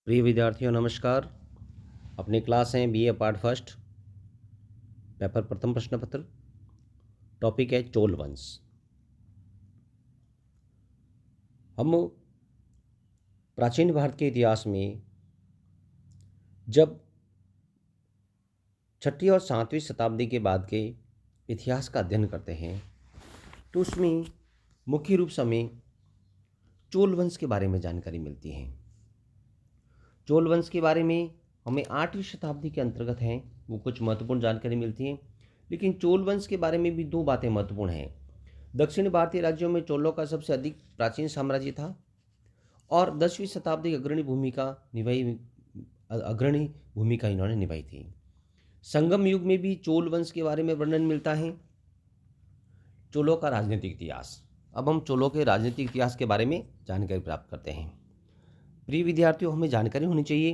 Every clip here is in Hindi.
प्रिय विद्यार्थियों नमस्कार। अपनी क्लास हैं बीए पार्ट फर्स्ट, पेपर प्रथम प्रश्न पत्र। टॉपिक है चोल वंश। हम प्राचीन भारत के इतिहास में जब छठी और सातवीं शताब्दी के बाद के इतिहास का अध्ययन करते हैं तो उसमें मुख्य रूप से हमें चोल वंश के बारे में जानकारी मिलती है। चोल वंश के बारे में हमें 8वीं शताब्दी के अंतर्गत हैं वो कुछ महत्वपूर्ण जानकारी मिलती है। लेकिन चोल वंश के बारे में भी दो बातें महत्वपूर्ण हैं। दक्षिण भारतीय राज्यों में चोलों का सबसे अधिक प्राचीन साम्राज्य था और 10वीं शताब्दी की अग्रणी भूमिका इन्होंने निभाई थी। संगम युग में भी चोल वंश के बारे में वर्णन मिलता है। चोलों का राजनीतिक इतिहास। अब हम चोलों के राजनीतिक इतिहास के बारे में जानकारी प्राप्त करते हैं। प्रिय विद्यार्थियों, हमें जानकारी होनी चाहिए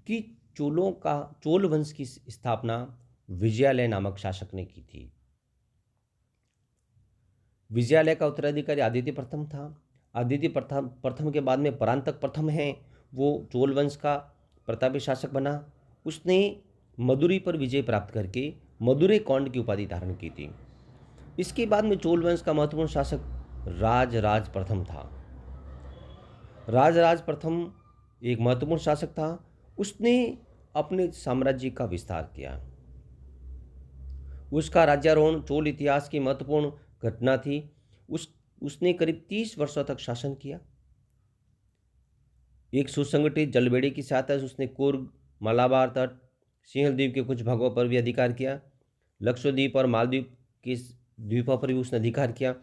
कि चोल वंश की स्थापना विजयालय नामक शासक ने की थी। विजयालय का उत्तराधिकारी आदित्य प्रथम था। आदित्य प्रथम के बाद में परांतक प्रथम है, वो चोल वंश का प्रतापी शासक बना। उसने मदुरै पर विजय प्राप्त करके मदुरै कौंड की उपाधि धारण की थी। इसके बाद में चोल वंश का महत्वपूर्ण शासक राजराज प्रथम था। राजराज प्रथम एक महत्वपूर्ण शासक था। उसने अपने साम्राज्य का विस्तार किया। उसका राज्यारोहण चोल इतिहास की महत्वपूर्ण घटना थी। उसने करीब 30 वर्षों तक शासन किया। एक सुसंगठित जलबेड़े की सहायता से उसने कुर्ग, मलाबार तट, सिंहल के कुछ भागों पर भी अधिकार किया। लक्षद्वीप और मालदीव के द्वीपों पर भी उसने अधिकार किया।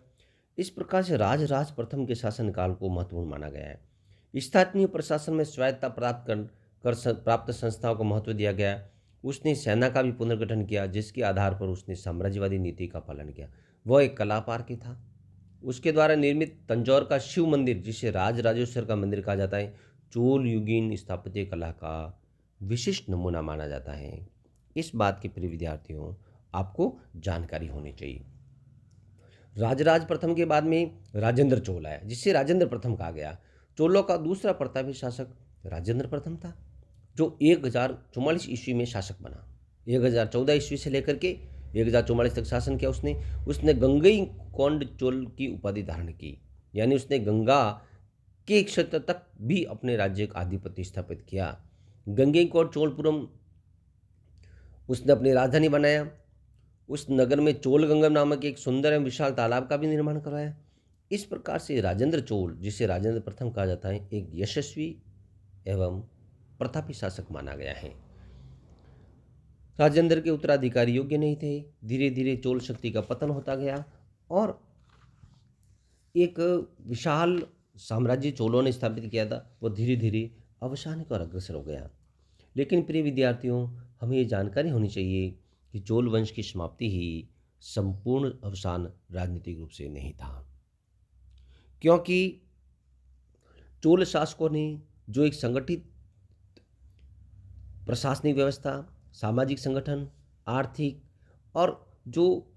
इस प्रकार से राजराज प्रथम के शासनकाल को महत्वपूर्ण माना गया है। स्थानीय प्रशासन में स्वायत्तता प्राप्त संस्थाओं को महत्व दिया गया। उसने सेना का भी पुनर्गठन किया, जिसके आधार पर उसने साम्राज्यवादी नीति का पालन किया। वह एक कलापारकी था। उसके द्वारा निर्मित तंजौर का शिव मंदिर, जिसे राजराजेश्वर का मंदिर कहा जाता है, चोल युगीन स्थापत्य कला का विशिष्ट नमूना माना जाता है। इस बात के प्रिय विद्यार्थियों आपको जानकारी होनी चाहिए। राजराज प्रथम के बाद में राजेंद्र चोल आया, जिसे राजेंद्र प्रथम कहा गया। चोलों का दूसरा प्रतापी शासक राजेंद्र प्रथम था, जो 1044 ईस्वी में शासक बना। 1014 ईस्वी से लेकर के 1044 तक शासन किया उसने। उसने गंगई कौंड चोल की उपाधि धारण की, यानी उसने गंगा के क्षेत्र तक भी अपने राज्य का आधिपत्य स्थापित किया। गंगई कौंड चोलपुरम उसने अपनी राजधानी बनाया। उस नगर में चोलगंगम नामक एक सुंदर एवं विशाल तालाब का भी निर्माण करवाया। इस प्रकार से राजेंद्र चोल, जिसे राजेंद्र प्रथम कहा जाता है, एक यशस्वी एवं प्रतापी शासक माना गया है। राजेंद्र के उत्तराधिकारी योग्य नहीं थे। धीरे धीरे चोल शक्ति का पतन होता गया और एक विशाल साम्राज्य चोलों ने स्थापित किया था, वो धीरे धीरे अवसान की ओर अग्रसर हो गया। लेकिन प्रिय विद्यार्थियों, हमें ये जानकारी होनी चाहिए कि चोल वंश की समाप्ति ही संपूर्ण अवसान राजनीतिक रूप से नहीं था, क्योंकि चोल शासकों ने जो एक संगठित प्रशासनिक व्यवस्था, सामाजिक संगठन, आर्थिक और जो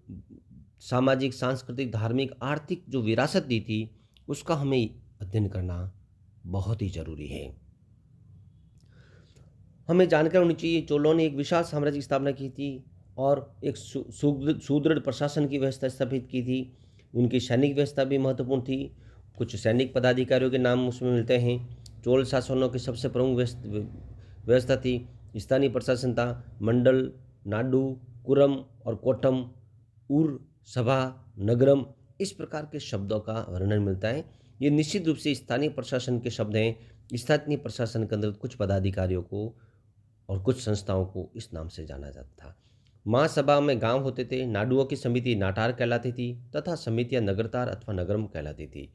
सामाजिक, सांस्कृतिक, धार्मिक, आर्थिक जो विरासत दी थी, उसका हमें अध्ययन करना बहुत ही जरूरी है। हमें जानकारी होनी चाहिए चोलों ने एक विशाल साम्राज्य की स्थापना की थी और एक सुदृढ़ प्रशासन की व्यवस्था स्थापित की थी। उनकी सैनिक व्यवस्था भी महत्वपूर्ण थी। कुछ सैनिक पदाधिकारियों के नाम उसमें मिलते हैं। चोल शासनों की सबसे प्रमुख व्यवस्था थी। स्थानीय प्रशासन था मंडल, नाडु, कुरम और कोटम, उर, सभा, नगरम। इस प्रकार के शब्दों का वर्णन मिलता है। ये निश्चित रूप से स्थानीय प्रशासन के शब्द हैं। स्थानीय प्रशासन के अंदर कुछ पदाधिकारियों को और कुछ संस्थाओं को इस नाम से जाना जाता था। महासभा में गांव होते थे। नाडुओं की समिति नाटार कहलाती थी तथा समितियां नगरतार अथवा नगरम कहलाती थी।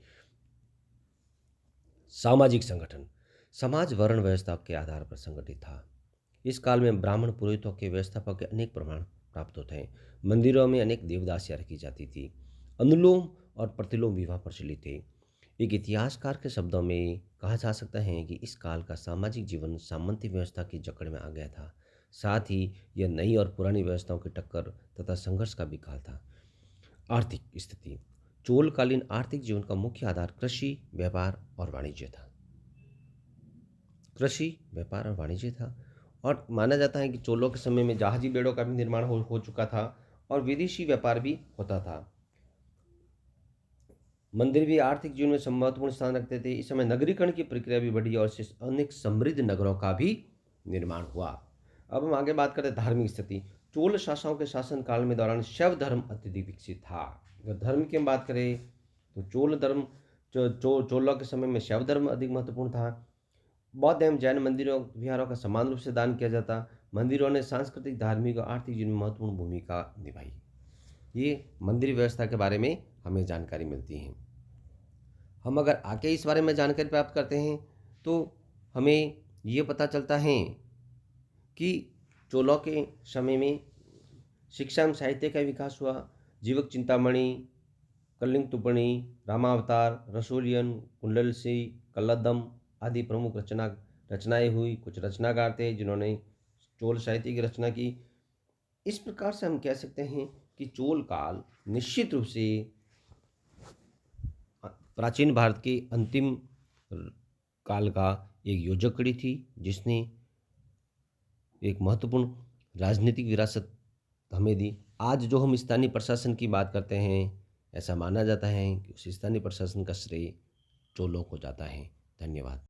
सामाजिक संगठन समाज वर्ण व्यवस्था के आधार पर संगठित था। इस काल में ब्राह्मण पुरोहितों के व्यवस्थापक के अनेक प्रमाण प्राप्त होते हैं। मंदिरों में अनेक देवदासियां रखी जाती थी। अनुलोम और प्रतिलोम विवाह प्रचलित थे। एक इतिहासकार के शब्दों में कहा जा सकता है कि इस काल का सामाजिक जीवन सामंती व्यवस्था की जकड़ में आ गया था। साथ ही यह नई और पुरानी व्यवस्थाओं की टक्कर तथा संघर्ष का भी काल था। आर्थिक स्थिति चोलकालीन आर्थिक जीवन का मुख्य आधार कृषि, व्यापार और वाणिज्य था। कृषि, व्यापार और वाणिज्य था। और माना जाता है कि चोलों के समय में जहाजी बेड़ों का भी निर्माण हो चुका था और विदेशी व्यापार भी होता था। मंदिर भी आर्थिक जीवन में महत्वपूर्ण स्थान रखते थे। इस समय नगरीकरण की प्रक्रिया भी बढ़ी और इससे अनेक समृद्ध नगरों का भी निर्माण हुआ। अब हम आगे बात करते हैं धार्मिक स्थिति। चोल शासकों के शासन काल में दौरान शैव धर्म अत्यधिक विकसित था। अगर धर्म की हम बात करें तो चोल धर्म चोलों के समय में शैव धर्म अधिक महत्वपूर्ण था। बौद्ध एवं जैन मंदिरों विहारों का समान रूप से दान किया जाता। मंदिरों ने सांस्कृतिक, धार्मिक और आर्थिक जीवन में महत्वपूर्ण भूमिका निभाई। ये मंदिर व्यवस्था के बारे में हमें जानकारी मिलती है। हम अगर आगे इस बारे में जानकारी प्राप्त करते हैं तो हमें ये पता चलता है कि चोलों के समय में शिक्षा एवं साहित्य का विकास हुआ। जीवक चिंतामणि, कलिंग तुपणी, रामावतार, रसोलियन, कुंडलसी, कल्लदम आदि प्रमुख रचनाएं हुई। कुछ रचनाकार थे जिन्होंने चोल साहित्य की रचना की। इस प्रकार से हम कह सकते हैं कि चोल काल निश्चित रूप से प्राचीन भारत के अंतिम काल का एक योजक कड़ी थी, जिसने एक महत्वपूर्ण राजनीतिक विरासत हमें दी। आज जो हम स्थानीय प्रशासन की बात करते हैं, ऐसा माना जाता है कि उस स्थानीय प्रशासन का श्रेय चोलों को जाता है। धन्यवाद।